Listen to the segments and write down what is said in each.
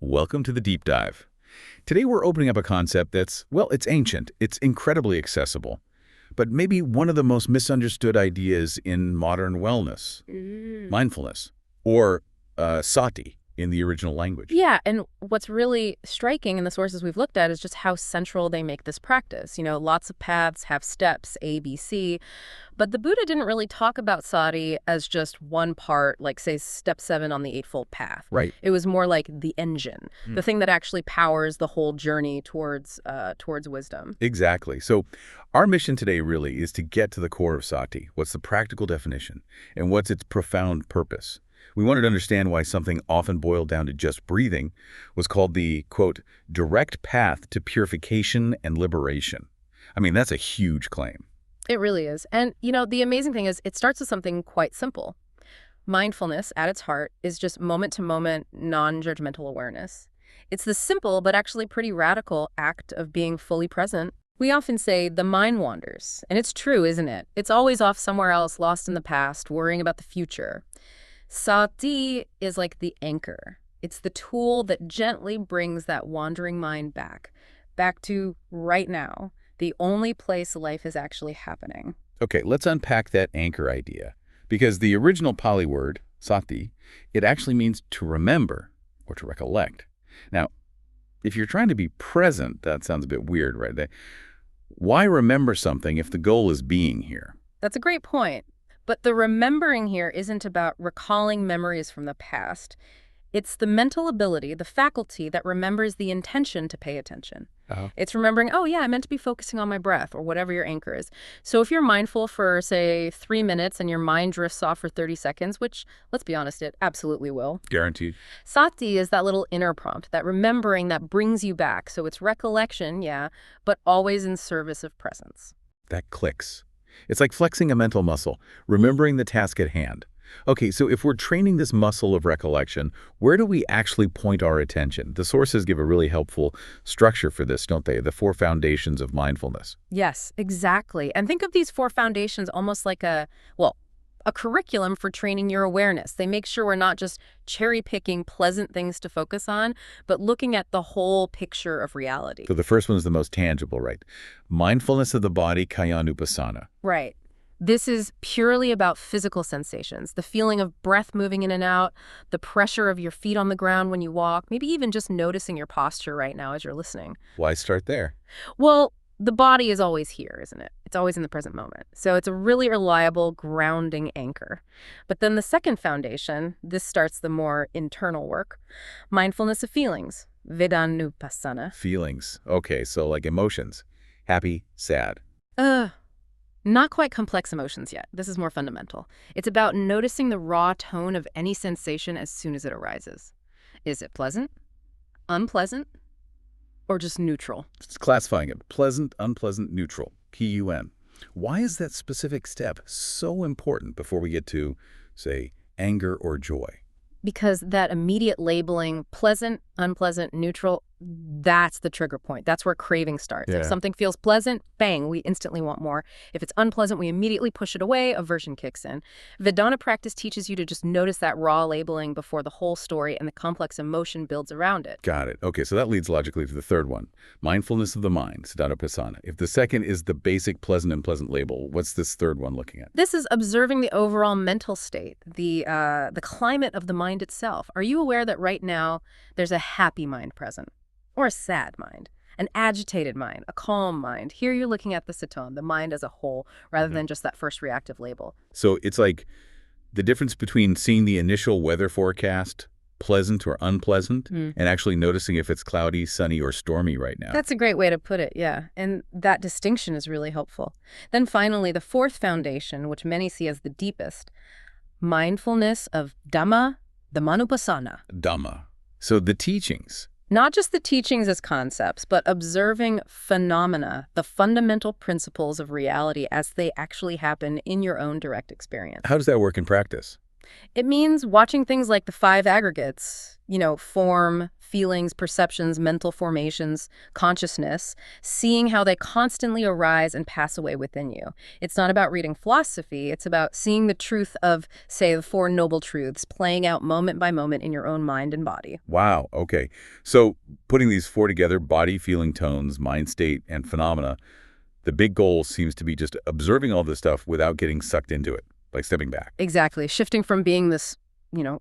Welcome to the deep dive. Today we're opening up a concept that's, well, it's ancient, it's incredibly accessible, but maybe one of the most misunderstood ideas in modern wellness, mindfulness, or Sati in the original language. Yeah, and what's really striking in the sources we've looked at is just how central they make this practice. Lots of paths have steps, A, B, C, but the Buddha didn't really talk about Sati as just one part, like, say, step 7 on the Eightfold Path. Right. It was more like the engine, the thing that actually powers the whole journey towards wisdom. Exactly. So our mission today really is to get to the core of Sati. What's the practical definition, and what's its profound purpose? We wanted to understand why something often boiled down to just breathing was called the, quote, direct path to purification and liberation. I mean, that's a huge claim. It really is. And, the amazing thing is it starts with something quite simple. Mindfulness, at its heart, is just moment-to-moment, non-judgmental awareness. It's the simple but actually pretty radical act of being fully present. We often say the mind wanders, and it's true, isn't it? It's always off somewhere else, lost in the past, worrying about the future. Sati is like the anchor. It's the tool that gently brings that wandering mind back to right now, the only place life is actually happening. Okay, let's unpack that anchor idea. Because the original Pali word, sati, it actually means to remember or to recollect. Now, if you're trying to be present, that sounds a bit weird, right? Why remember something if the goal is being here? That's a great point. But the remembering here isn't about recalling memories from the past. It's the mental ability, the faculty that remembers the intention to pay attention. It's remembering, oh yeah, I meant to be focusing on my breath or whatever your anchor is. So if you're mindful for, say, 3 minutes and your mind drifts off for 30 seconds, which, let's be honest, it absolutely will. Guaranteed. Sati is that little inner prompt, that remembering that brings you back. So it's recollection, yeah, but always in service of presence. That clicks. It's like flexing a mental muscle, remembering the task at hand. Okay, so if we're training this muscle of recollection, where do we actually point our attention? The sources give a really helpful structure for this, don't they? The 4 foundations of mindfulness. Yes, exactly. And think of these 4 foundations almost like a curriculum for training your awareness. They make sure we're not just cherry-picking pleasant things to focus on, but looking at the whole picture of reality. So the first one is the most tangible, right? Mindfulness of the body, Vipassana. Right. This is purely about physical sensations, the feeling of breath moving in and out, the pressure of your feet on the ground when you walk, maybe even just noticing your posture right now as you're listening. Why start there? Well, the body is always here, isn't it? It's always in the present moment. So it's a really reliable grounding anchor. But then the second foundation, this starts the more internal work, mindfulness of feelings, Vipassana. Feelings. Okay, so like emotions. Happy, sad. Not quite complex emotions yet. This is more fundamental. It's about noticing the raw tone of any sensation as soon as it arises. Is it pleasant, unpleasant, or just neutral? It's classifying it. Pleasant, unpleasant, neutral. PUN. Why is that specific step so important before we get to, say, anger or joy? Because that immediate labeling, pleasant, unpleasant, neutral, that's the trigger point. That's where craving starts. Yeah. If something feels pleasant, bang, we instantly want more. If it's unpleasant, we immediately push it away, aversion kicks in. Dhyana practice teaches you to just notice that raw labeling before the whole story and the complex emotion builds around it. Got it. Okay, so that leads logically to the third one. Mindfulness of the mind, Siddhartha. If the second is the basic pleasant and unpleasant label, what's this third one looking at? This is observing the overall mental state, the climate of the mind itself. Are you aware that right now there's a happy mind present? Or a sad mind, an agitated mind, a calm mind? Here you're looking at the Saton, the mind as a whole, rather than just that first reactive label. So it's like the difference between seeing the initial weather forecast, pleasant or unpleasant, and actually noticing if it's cloudy, sunny, or stormy right now. That's a great way to put it, yeah. And that distinction is really helpful. Then finally, the 4th foundation, which many see as the deepest, mindfulness of Dhamma, the Manupasana. Dhamma. So the teachings. Not just the teachings as concepts, but observing phenomena, the fundamental principles of reality as they actually happen in your own direct experience. How does that work in practice? It means watching things like the 5 aggregates, form, feelings, perceptions, mental formations, consciousness, seeing how they constantly arise and pass away within you. It's not about reading philosophy, it's about seeing the truth of, say, the Four Noble Truths playing out moment by moment in your own mind and body. Wow, okay. So putting these four together, body, feeling, tones, mind state, and phenomena, the big goal seems to be just observing all this stuff without getting sucked into it, like stepping back. Exactly. Shifting from being this,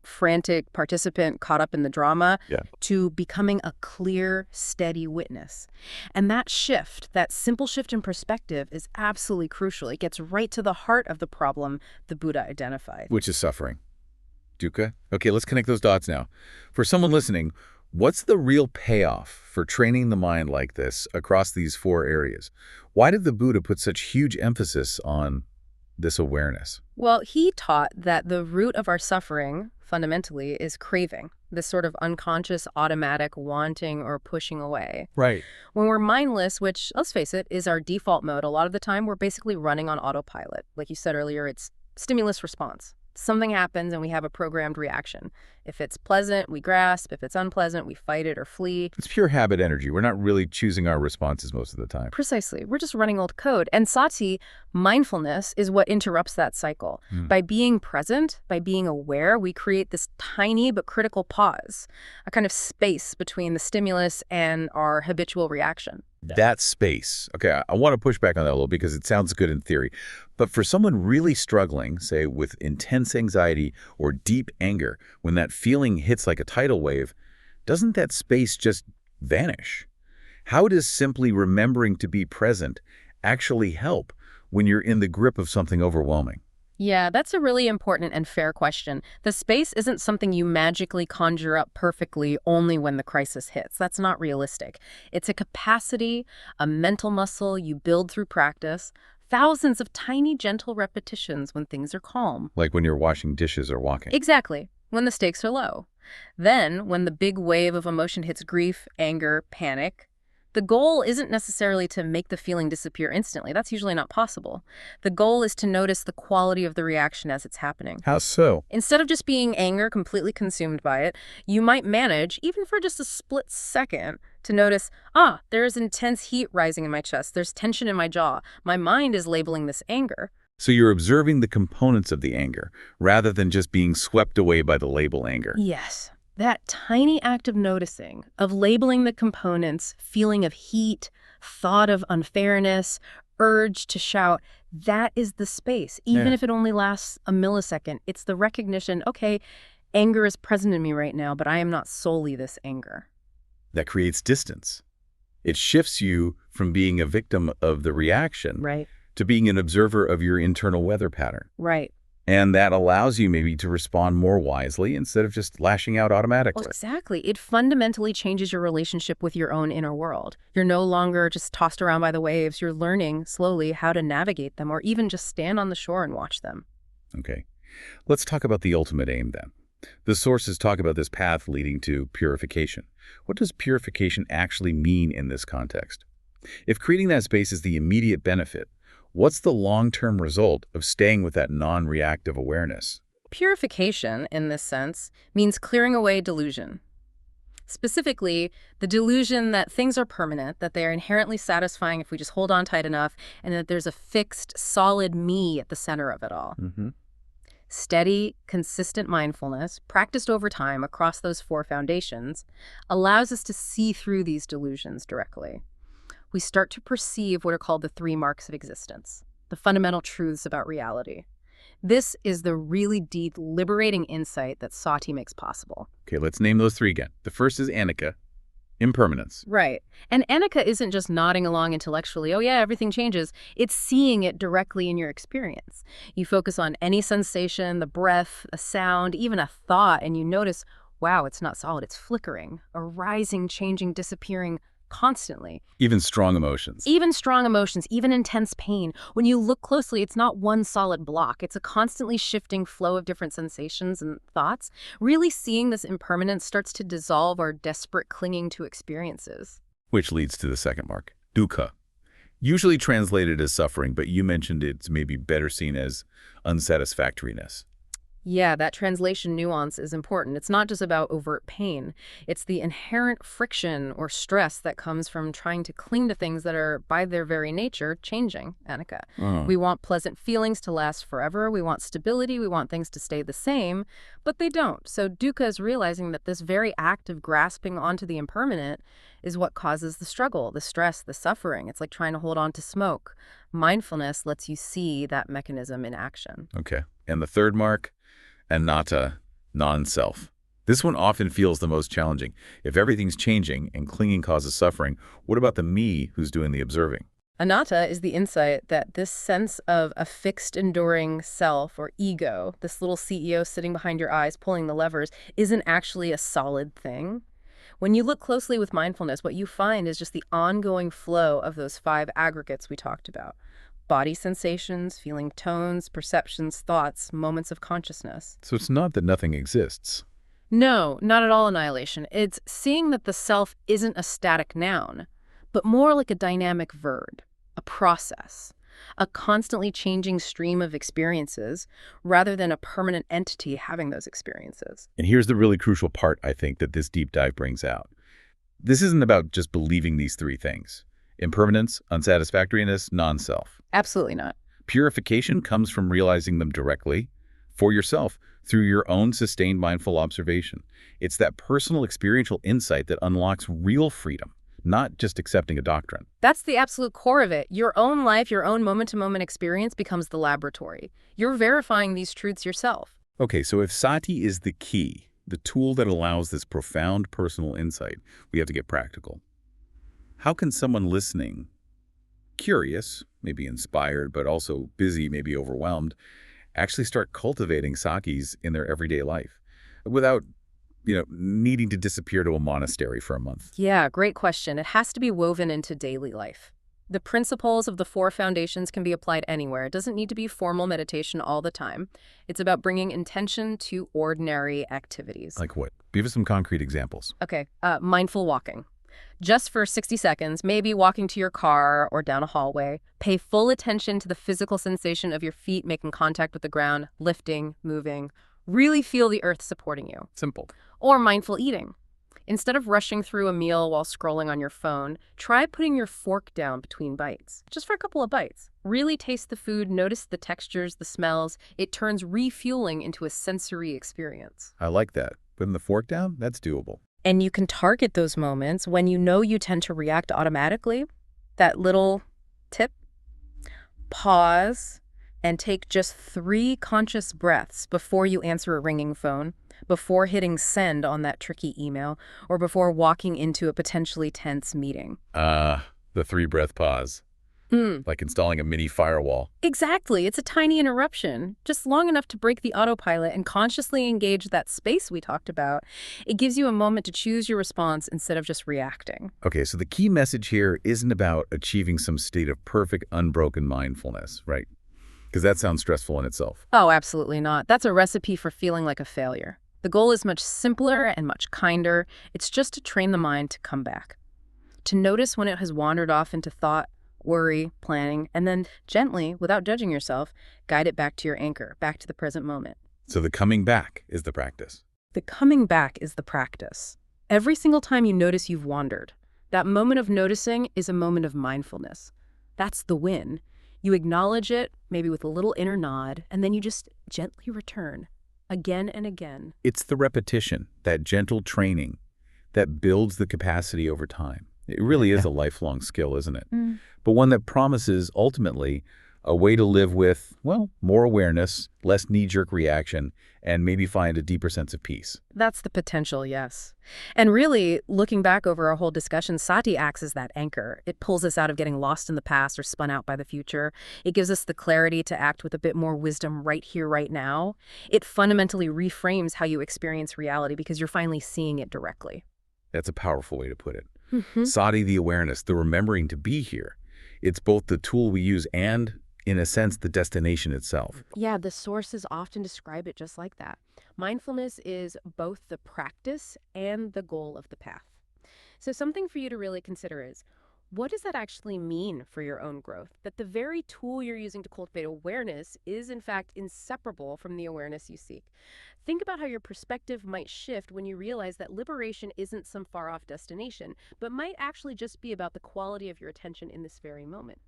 frantic participant caught up in the drama to becoming a clear, steady witness. And that shift, that simple shift in perspective is absolutely crucial. It gets right to the heart of the problem the Buddha identified. Which is suffering. Dukkha? Okay, let's connect those dots now. For someone listening, what's the real payoff for training the mind like this across these four areas? Why did the Buddha put such huge emphasis on this awareness? Well, he taught that the root of our suffering, fundamentally, is craving, this sort of unconscious, automatic wanting or pushing away. Right. When we're mindless, which, let's face it, is our default mode, a lot of the time we're basically running on autopilot. Like you said earlier, it's stimulus response. Something happens and we have a programmed reaction. If it's pleasant, we grasp. If it's unpleasant, we fight it or flee. It's pure habit energy. We're not really choosing our responses most of the time. Precisely. We're just running old code. And Sati, mindfulness, is what interrupts that cycle. By being present, by being aware, we create this tiny but critical pause, a kind of space between the stimulus and our habitual reaction. That space. Okay, I want to push back on that a little because it sounds good in theory. But for someone really struggling, say with intense anxiety or deep anger, when that feeling hits like a tidal wave, doesn't that space just vanish? How does simply remembering to be present actually help when you're in the grip of something overwhelming? Yeah, that's a really important and fair question. The space isn't something you magically conjure up perfectly only when the crisis hits. That's not realistic. It's a capacity, a mental muscle you build through practice, thousands of tiny, gentle repetitions when things are calm. Like when you're washing dishes or walking. Exactly, when the stakes are low. Then, when the big wave of emotion hits grief, anger, panic, the goal isn't necessarily to make the feeling disappear instantly. That's usually not possible. The goal is to notice the quality of the reaction as it's happening. How so? Instead of just being anger, completely consumed by it, you might manage, even for just a split second, to notice, there's intense heat rising in my chest. There's tension in my jaw. My mind is labeling this anger. So you're observing the components of the anger, rather than just being swept away by the label anger. Yes. That tiny act of noticing, of labeling the components, feeling of heat, thought of unfairness, urge to shout, that is the space. Even if it only lasts a millisecond, it's the recognition, okay, anger is present in me right now, but I am not solely this anger. That creates distance. It shifts you from being a victim of the reaction to being an observer of your internal weather pattern. Right. And that allows you maybe to respond more wisely instead of just lashing out automatically. Well, exactly. It fundamentally changes your relationship with your own inner world. You're no longer just tossed around by the waves. You're learning slowly how to navigate them or even just stand on the shore and watch them. Okay. Let's talk about the ultimate aim then. The sources talk about this path leading to purification. What does purification actually mean in this context? If creating that space is the immediate benefit, what's the long-term result of staying with that non-reactive awareness? Purification, in this sense, means clearing away delusion. Specifically, the delusion that things are permanent, that they are inherently satisfying if we just hold on tight enough, and that there's a fixed, solid me at the center of it all. Steady, consistent mindfulness, practiced over time across those four foundations, allows us to see through these delusions directly. We start to perceive what are called the three marks of existence, the fundamental truths about reality. This is the really deep, liberating insight that Sati makes possible. Okay, let's name those three again. The first is Anicca, impermanence. Right. And Anicca isn't just nodding along intellectually, oh yeah, everything changes. It's seeing it directly in your experience. You focus on any sensation, the breath, a sound, even a thought, and you notice, wow, it's not solid, it's flickering, arising, changing, disappearing, constantly. Even strong emotions. Even strong emotions, even intense pain. When you look closely, it's not one solid block. It's a constantly shifting flow of different sensations and thoughts. Really seeing this impermanence starts to dissolve our desperate clinging to experiences. Which leads to the second mark, dukkha. Usually translated as suffering, but you mentioned it's maybe better seen as unsatisfactoriness. Yeah, that translation nuance is important. It's not just about overt pain. It's the inherent friction or stress that comes from trying to cling to things that are, by their very nature, changing, Anicca. Oh, We want pleasant feelings to last forever. We want stability. We want things to stay the same, but they don't. So Dukkha is realizing that this very act of grasping onto the impermanent is what causes the struggle, the stress, the suffering. It's like trying to hold on to smoke. Mindfulness lets you see that mechanism in action. okay. And the third mark? Anatta, non-self. This one often feels the most challenging. If everything's changing and clinging causes suffering, what about the me who's doing the observing? Anatta is the insight that this sense of a fixed, enduring self or ego, this little CEO sitting behind your eyes pulling the levers, isn't actually a solid thing. When you look closely with mindfulness, what you find is just the ongoing flow of those five aggregates we talked about. Body sensations, feeling tones, perceptions, thoughts, moments of consciousness. So it's not that nothing exists. No, not at all annihilation. It's seeing that the self isn't a static noun, but more like a dynamic verb, a process, a constantly changing stream of experiences, rather than a permanent entity having those experiences. And here's the really crucial part, I think, that this deep dive brings out. This isn't about just believing these three things. Impermanence, unsatisfactoriness, non-self. Absolutely not. Purification comes from realizing them directly for yourself through your own sustained mindful observation. It's that personal experiential insight that unlocks real freedom, not just accepting a doctrine. That's the absolute core of it. Your own life, your own moment-to-moment experience becomes the laboratory. You're verifying these truths yourself. Okay, so if Sati is the key, the tool that allows this profound personal insight, we have to get practical. How can someone listening, curious, maybe inspired, but also busy, maybe overwhelmed, actually start cultivating sakis in their everyday life without, needing to disappear to a monastery for a month? Yeah, great question. It has to be woven into daily life. The principles of the four foundations can be applied anywhere. It doesn't need to be formal meditation all the time. It's about bringing intention to ordinary activities. Like what? Give us some concrete examples. Okay, mindful walking. Just for 60 seconds, maybe walking to your car or down a hallway, pay full attention to the physical sensation of your feet making contact with the ground, lifting, moving. Really feel the earth supporting you. Simple. Or mindful eating. Instead of rushing through a meal while scrolling on your phone, try putting your fork down between bites, just for a couple of bites. Really taste the food, notice the textures, the smells. It turns refueling into a sensory experience. I like that. Putting the fork down, that's doable. And you can target those moments when you know you tend to react automatically. That little tip, pause, and take just 3 conscious breaths before you answer a ringing phone, before hitting send on that tricky email, or before walking into a potentially tense meeting. The 3-breath pause. Like installing a mini firewall. Exactly. It's a tiny interruption, just long enough to break the autopilot and consciously engage that space we talked about. It gives you a moment to choose your response instead of just reacting. Okay, so the key message here isn't about achieving some state of perfect, unbroken mindfulness, right? Because that sounds stressful in itself. Oh, absolutely not. That's a recipe for feeling like a failure. The goal is much simpler and much kinder. It's just to train the mind to come back, to notice when it has wandered off into thought, worry, planning, and then gently, without judging yourself, guide it back to your anchor, back to the present moment. So the coming back is the practice. The coming back is the practice. Every single time you notice you've wandered, that moment of noticing is a moment of mindfulness. That's the win. You acknowledge it, maybe with a little inner nod, and then you just gently return, again and again. It's the repetition, that gentle training, that builds the capacity over time. It really is a lifelong skill, isn't it? But one that promises, ultimately, a way to live with, well, more awareness, less knee-jerk reaction, and maybe find a deeper sense of peace. That's the potential, yes. And really, looking back over our whole discussion, Sati acts as that anchor. It pulls us out of getting lost in the past or spun out by the future. It gives us the clarity to act with a bit more wisdom right here, right now. It fundamentally reframes how you experience reality because you're finally seeing it directly. That's a powerful way to put it. Sati, the awareness, the remembering to be here. It's both the tool we use and, in a sense, the destination itself. Yeah, the sources often describe it just like that. Mindfulness is both the practice and the goal of the path. So something for you to really consider is, What does that actually mean for your own growth? That the very tool you're using to cultivate awareness is, in fact, inseparable from the awareness you seek. Think about how your perspective might shift when you realize that liberation isn't some far-off destination, but might actually just be about the quality of your attention in this very moment.